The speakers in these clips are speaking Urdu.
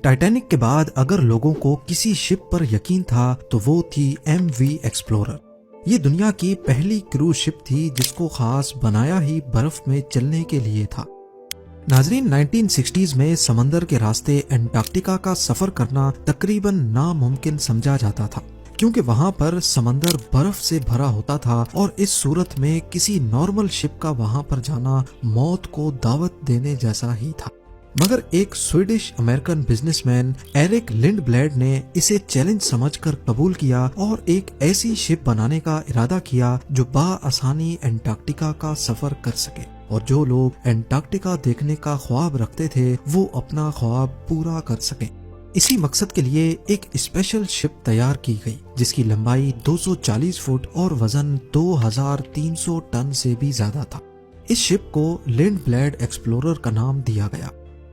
ٹائٹینک کے بعد اگر لوگوں کو کسی شپ پر یقین تھا تو وہ تھی ایم وی ایکسپلورر۔ یہ دنیا کی پہلی کروز شپ تھی جس کو خاص بنایا ہی برف میں چلنے کے لیے تھا۔ ناظرین، 1960s میں سمندر کے راستے انٹارکٹیکا کا سفر کرنا تقریباً ناممکن سمجھا جاتا تھا، کیونکہ وہاں پر سمندر برف سے بھرا ہوتا تھا اور اس صورت میں کسی نارمل شپ کا وہاں پر جانا موت کو دعوت دینے جیسا ہی تھا۔ مگر ایک Swedish American businessman Eric Lundblad نے اسے چیلنج سمجھ کر قبول کیا اور ایک ایسی شپ بنانے کا ارادہ کیا جو بآسانی انٹارکٹیکا کا سفر کر سکے، اور جو لوگ انٹارکٹیکا دیکھنے کا خواب رکھتے تھے وہ اپنا خواب پورا کر سکیں۔ اسی مقصد کے لیے ایک اسپیشل شپ تیار کی گئی جس کی لمبائی 240 فٹ اور وزن 2300 ٹن سے بھی زیادہ تھا۔ اس شپ کو لنڈ بلیڈ ایکسپلورر کا نام دیا گیا۔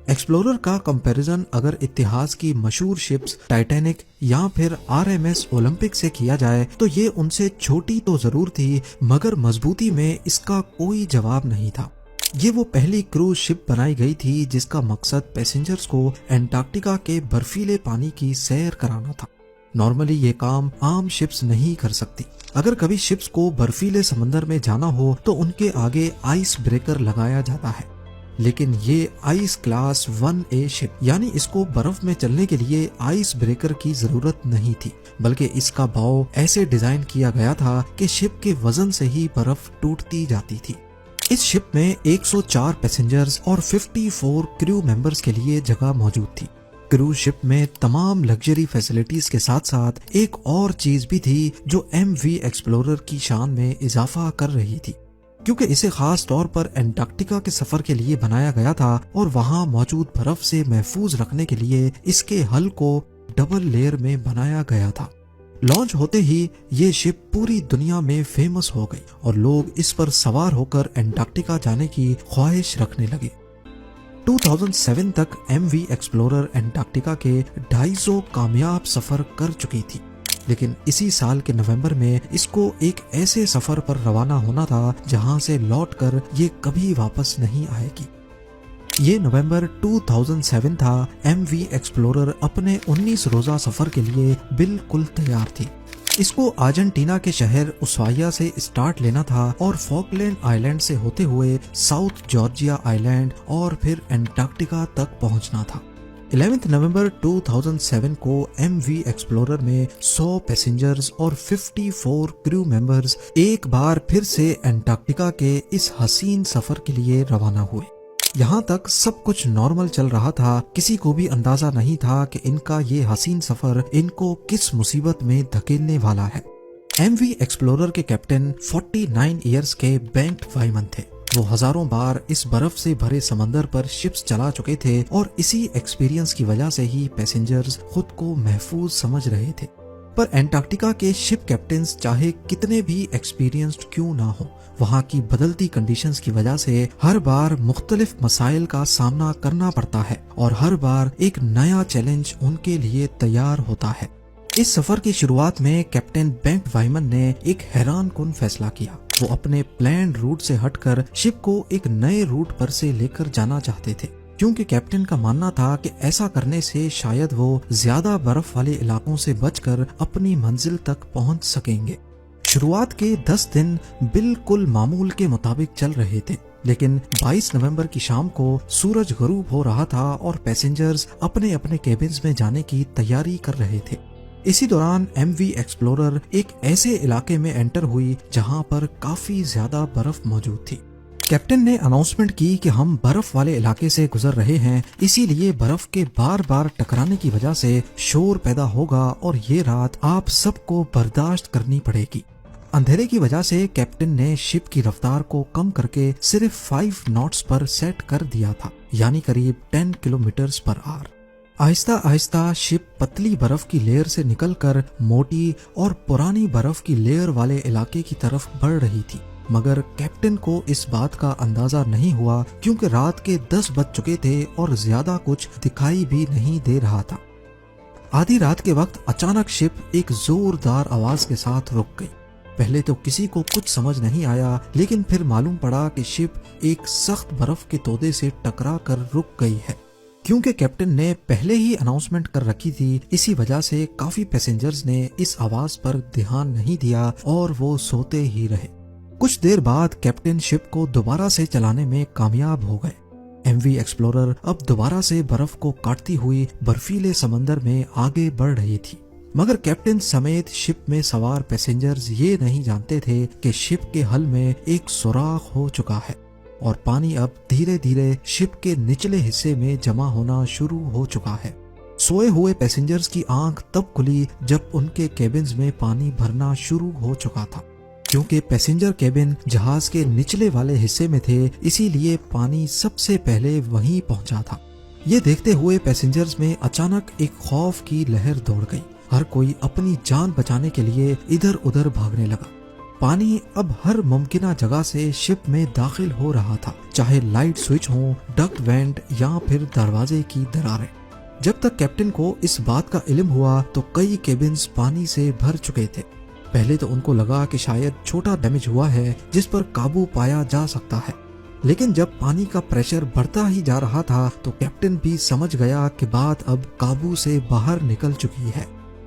ایکسپلورر کا کمپیریزن اگر اتحاد کی مشہور شپس ٹائٹینک یا پھر RMS اولمپک سے کیا جائے تو یہ ان سے چھوٹی تو ضرور تھی، مگر مضبوطی میں اس کا کوئی جواب نہیں تھا۔ یہ وہ پہلی کروز شپ بنائی گئی تھی جس کا مقصد پیسنجرز کو انٹارکٹیکا کے برفیلے پانی کی سیر کرانا تھا۔ نارملی یہ کام عام شپس نہیں کر سکتی۔ اگر کبھی شپس کو برفیلے سمندر میں جانا ہو تو ان کے آگے آئس بریکر لگایا جاتا ہے، لیکن یہ آئس کلاس 1A شپ، یعنی اس کو برف میں چلنے کے لیے آئس بریکر کی ضرورت نہیں تھی، بلکہ اس کا باؤ ایسے ڈیزائن کیا گیا تھا کہ شپ کے وزن سے ہی برف ٹوٹتی جاتی تھی۔ اس شپ میں 104 پیسنجرز اور 54 کریو ممبرز کے لیے جگہ موجود تھی۔ کروز شپ میں تمام لگژری فیسلٹیز کے ساتھ ساتھ ایک اور چیز بھی تھی جو ایم وی ایکسپلورر کی شان میں اضافہ کر رہی تھی، کیونکہ اسے خاص طور پر انٹارکٹیکا کے سفر کے لیے بنایا گیا تھا اور وہاں موجود برف سے محفوظ رکھنے کے لیے اس کے حل کو ڈبل لیئر میں بنایا گیا تھا۔ لانچ ہوتے ہی یہ شپ پوری دنیا میں فیمس ہو گئی اور لوگ اس پر سوار ہو کر انٹارکٹیکا جانے کی خواہش رکھنے لگے۔ 2007 تک ایم وی ایکسپلورر انٹارکٹیکا کے 250 کامیاب سفر کر چکی تھی، لیکن اسی سال کے نومبر میں اس کو ایک ایسے سفر پر روانہ ہونا تھا جہاں سے لوٹ کر یہ کبھی واپس نہیں آئے گی۔ یہ نومبر 2007 تھا۔ ایم وی ایکسپلورر اپنے 19 روزہ سفر کے لیے بالکل تیار تھی۔ اس کو ارجنٹینا کے شہر اسوائیا سے اسٹارٹ لینا تھا اور فاکلینڈ آئی لینڈ سے ہوتے ہوئے ساؤتھ جارجیا آئی لینڈ اور پھر انٹارکٹیکا تک پہنچنا تھا۔ 11 نومبر 2007 کو ایم وی ایکسپلورر میں 100 پیسنجرز اور 54 کریو ممبرز ایک بار پھر سے انٹارکٹیکا کے اس حسین سفر کے لیے روانہ ہوئے۔ یہاں تک سب کچھ نارمل چل رہا تھا، کسی کو بھی اندازہ نہیں تھا کہ ان کا یہ حسین سفر ان کو کس مصیبت میں دھکیلنے والا ہے۔ ایم وی ایکسپلورر کے کیپٹن 49 ایئرز کے بینٹ وائمن تھے۔ وہ ہزاروں بار اس برف سے بھرے سمندر پر شپس چلا چکے تھے اور اسی ایکسپیرینس کی وجہ سے ہی پیسنجرز خود کو محفوظ سمجھ رہے تھے۔ پر انٹارکٹیکا کے شپ کیپٹنز چاہے کتنے بھی ایکسپیرینسڈ کیوں نہ ہو، وہاں کی بدلتی کنڈیشنز کی وجہ سے ہر بار مختلف مسائل کا سامنا کرنا پڑتا ہے اور ہر بار ایک نیا چیلنج ان کے لیے تیار ہوتا ہے۔ اس سفر کی شروعات میں کیپٹن بینٹ وائمن نے ایک حیران کن فیصلہ کیا۔ وہ اپنے پلانڈ روٹ سے ہٹ کر شپ کو ایک نئے روٹ پر سے لے کر جانا چاہتے تھے، کیونکہ کیپٹن کا ماننا تھا کہ ایسا کرنے سے شاید وہ زیادہ برف والے علاقوں سے بچ کر اپنی منزل تک پہنچ سکیں گے۔ شروعات کے 10 دن بالکل معمول کے مطابق چل رہے تھے، لیکن 22 نومبر کی شام کو سورج غروب ہو رہا تھا اور پیسنجرز اپنے اپنے کیبنز میں جانے کی تیاری کر رہے تھے۔ اسی دوران ایم وی ایکسپلورر ایک ایسے علاقے میں انٹر ہوئی جہاں پر کافی زیادہ برف موجود تھی۔ کیپٹن نے اناؤنسمنٹ کی کہ ہم برف والے علاقے سے گزر رہے ہیں، اسی لیے برف کے بار بار ٹکرانے کی وجہ سے شور پیدا ہوگا اور یہ رات آپ سب کو برداشت کرنی پڑے گی۔ اندھیرے کی وجہ سے کیپٹن نے شپ کی رفتار کو کم کر کے صرف 5 ناٹس پر سیٹ کر دیا تھا، یعنی قریب 10 کلومیٹرز پر آور۔ آہستہ آہستہ شپ پتلی برف کی لیئر سے نکل کر موٹی اور پرانی برف کی لیئر والے علاقے کی طرف بڑھ رہی تھی، مگر کیپٹن کو اس بات کا اندازہ نہیں ہوا کیونکہ رات کے 10 بج چکے تھے اور زیادہ کچھ دکھائی بھی نہیں دے رہا تھا۔ آدھی رات کے وقت اچانک شپ ایک زوردار آواز کے ساتھ رک گئی۔ پہلے تو کسی کو کچھ سمجھ نہیں آیا، لیکن پھر معلوم پڑا کہ شپ ایک سخت برف کے تودے سے ٹکرا کر رک گئی ہے۔ کیونکہ کیپٹن نے پہلے ہی اناؤنسمنٹ کر رکھی تھی، اسی وجہ سے کافی پیسنجرز نے اس آواز پر دھیان نہیں دیا اور وہ سوتے ہی رہے۔ کچھ دیر بعد کیپٹن شپ کو دوبارہ سے چلانے میں کامیاب ہو گئے۔ ایم وی ایکسپلورر اب دوبارہ سے برف کو کاٹتی ہوئی برفیلے سمندر میں آگے بڑھ رہی تھی، مگر کیپٹن سمیت شپ میں سوار پیسنجرز یہ نہیں جانتے تھے کہ شپ کے حل میں ایک سوراخ ہو چکا ہے اور پانی اب دھیرے دھیرے شپ کے نچلے حصے میں جمع ہونا شروع ہو چکا ہے۔ سوئے ہوئے پیسنجرز کی آنکھ تب کھلی جب ان کے کیبنز میں پانی بھرنا شروع ہو چکا تھا۔ کیونکہ پیسنجر کیبن جہاز کے نچلے والے حصے میں تھے، اسی لیے پانی سب سے پہلے وہیں پہنچا تھا۔ یہ دیکھتے ہوئے پیسنجرز میں اچانک ایک خوف کی لہر دوڑ گئی۔ ہر کوئی اپنی جان بچانے کے لیے ادھر ادھر بھاگنے لگا۔ پانی اب ہر ممکنہ جگہ سے شپ میں داخل ہو رہا تھا، چاہے لائٹ سوئچ ہوں، ڈکٹ وینٹ یا پھر دروازے کی دراریں۔ جب تک کیپٹن کو اس بات کا علم ہوا تو کئی کیبنز پانی سے بھر چکے تھے۔ پہلے تو ان کو لگا کہ شاید چھوٹا ڈیمیج ہوا ہے جس پر قابو پایا جا سکتا ہے، لیکن جب پانی کا پریشر بڑھتا ہی جا رہا تھا تو کیپٹن بھی سمجھ گیا کہ بات اب قابو سے باہر نکل چکی ہے۔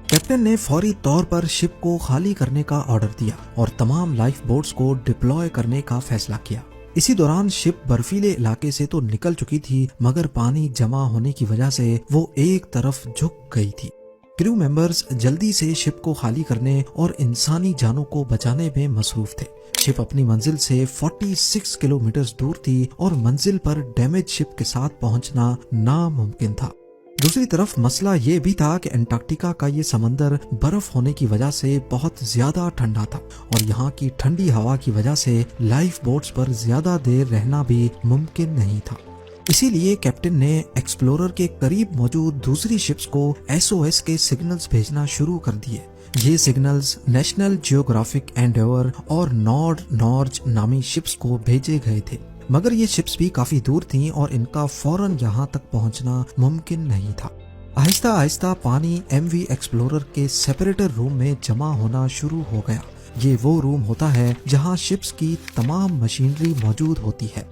کیپٹن نے فوری طور پر شپ کو خالی کرنے کا آرڈر دیا اور تمام لائف بوٹس کو ڈپلوائے کرنے کا فیصلہ کیا۔ اسی دوران شپ برفیلے علاقے سے تو نکل چکی تھی، مگر پانی جمع ہونے کی وجہ سے وہ ایک طرف جھک گئی تھی۔ کریو ممبرز جلدی سے شپ کو خالی کرنے اور انسانی جانوں کو بچانے میں مصروف تھے۔ شپ اپنی منزل سے 46 کلومیٹر دور تھی اور منزل پر ڈیمیج شپ کے ساتھ پہنچنا ناممکن تھا۔ دوسری طرف مسئلہ یہ بھی تھا کہ انٹارکٹیکا کا یہ سمندر برف ہونے کی وجہ سے بہت زیادہ ٹھنڈا تھا اور یہاں کی ٹھنڈی ہوا کی وجہ سے لائف بوٹس پر زیادہ دیر رہنا بھی ممکن نہیں تھا۔ اسی لیے کیپٹن نے ایکسپلورر کے قریب موجود دوسری شپس کو SOS کے سگنلز بھیجنا شروع کر دیے۔ یہ سگنلز نیشنل جیوگرافک اینڈیور اور نارج نامی شپس کو بھیجے گئے تھے، مگر یہ شپس بھی کافی دور تھیں اور ان کا فوراً یہاں تک پہنچنا ممکن نہیں تھا۔ آہستہ آہستہ پانی ایم وی ایکسپلورر کے سیپریٹر روم میں جمع ہونا شروع ہو گیا۔ یہ وہ روم ہوتا ہے جہاں شپس کی تمام مشینری موجود ہوتی ہے،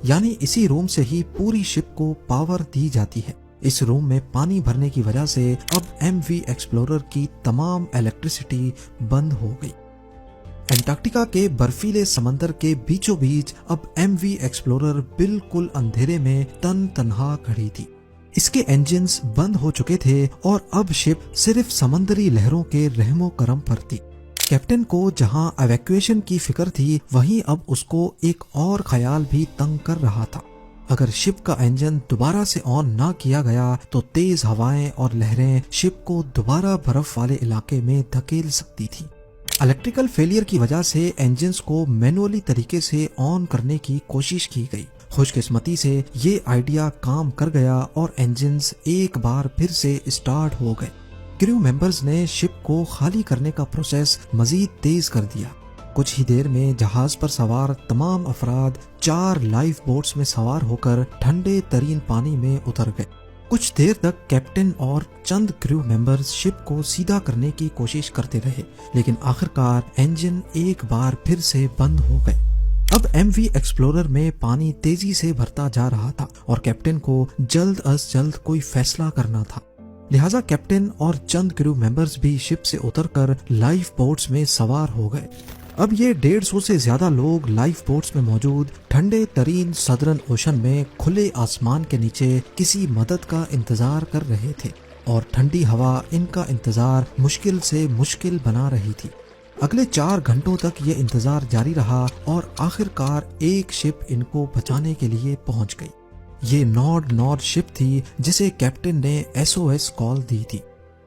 یعنی اسی روم سے ہی پوری شپ کو پاور دی جاتی ہے۔ اس روم میں پانی بھرنے کی وجہ سے اب ایم وی ایکسپلورر کی تمام الیکٹریسٹی بند ہو گئی۔ انٹارکٹیکا کے برفیلے سمندر کے بیچوں بیچ اب ایم وی ایکسپلورر بالکل اندھیرے میں تنہا کھڑی تھی۔ اس کے انجنز بند ہو چکے تھے اور اب شپ صرف سمندری لہروں کے رحم و کرم پر تھی۔ کیپٹن کو جہاں ایویکویشن کی فکر تھی، وہیں اب اس کو ایک اور خیال بھی تنگ کر رہا تھا۔ اگر شپ کا انجن دوبارہ سے آن نہ کیا گیا تو تیز ہوائیں اور لہریں شپ کو دوبارہ برف والے علاقے میں دھکیل سکتی تھی۔ الیکٹریکل فیلئر کی وجہ سے انجنز کو مینولی طریقے سے آن کرنے کی کوشش کی گئی۔ خوش قسمتی سے یہ آئیڈیا کام کر گیا اور انجنز ایک بار پھر سے اسٹارٹ ہو گئے۔ کریو ممبرز نے شپ کو خالی کرنے کا پروسیس مزید تیز کر دیا۔ کچھ ہی دیر میں جہاز پر سوار تمام افراد 4 لائف بوٹس میں سوار ہو کر ٹھنڈے ترین پانی میں اتر گئے۔ کچھ دیر تک کیپٹن اور چند کریو ممبرز شپ کو سیدھا کرنے کی کوشش کرتے رہے، لیکن آخرکار انجن ایک بار پھر سے بند ہو گئے۔ اب ایم وی ایکسپلورر میں پانی تیزی سے بھرتا جا رہا تھا اور کیپٹن کو جلد از جلد کوئی فیصلہ کرنا تھا، لہٰذا کیپٹن اور چند کریو ممبرز بھی شپ سے اتر کر لائف بوٹس میں سوار ہو گئے۔ اب یہ 150 سے زیادہ لوگ لائف بوٹس میں موجود ٹھنڈے ترین سدرن اوشن میں کھلے آسمان کے نیچے کسی مدد کا انتظار کر رہے تھے، اور ٹھنڈی ہوا ان کا انتظار مشکل سے مشکل بنا رہی تھی۔ اگلے 4 گھنٹوں تک یہ انتظار جاری رہا اور آخرکار ایک شپ ان کو بچانے کے لیے پہنچ گئی۔ یہ نارڈ شپ تھی جسے کیپٹن نے SOS کال دی تھی۔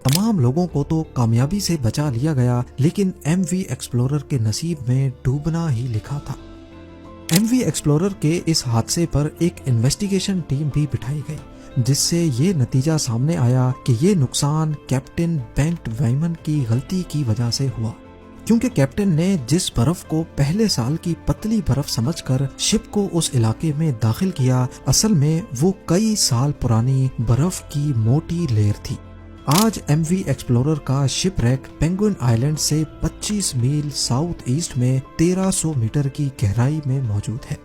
تمام لوگوں کو تو کامیابی سے بچا لیا گیا، لیکن ایم وی ایکسپلورر کے نصیب میں ڈوبنا ہی لکھا تھا۔ ایم وی ایکسپلورر کے اس حادثے پر ایک انویسٹیگیشن ٹیم بھی بٹھائی گئی، جس سے یہ نتیجہ سامنے آیا کہ یہ نقصان کیپٹن بینکٹ ویمن کی غلطی کی وجہ سے ہوا، کیونکہ کیپٹن نے جس برف کو پہلے سال کی پتلی برف سمجھ کر شپ کو اس علاقے میں داخل کیا، اصل میں وہ کئی سال پرانی برف کی موٹی لیئر تھی۔ آج ایم وی ایکسپلورر کا شپ ریک پینگوئن آئیلینڈ سے 25 میل ساؤتھ ایسٹ میں 1300 میٹر کی گہرائی میں موجود ہے۔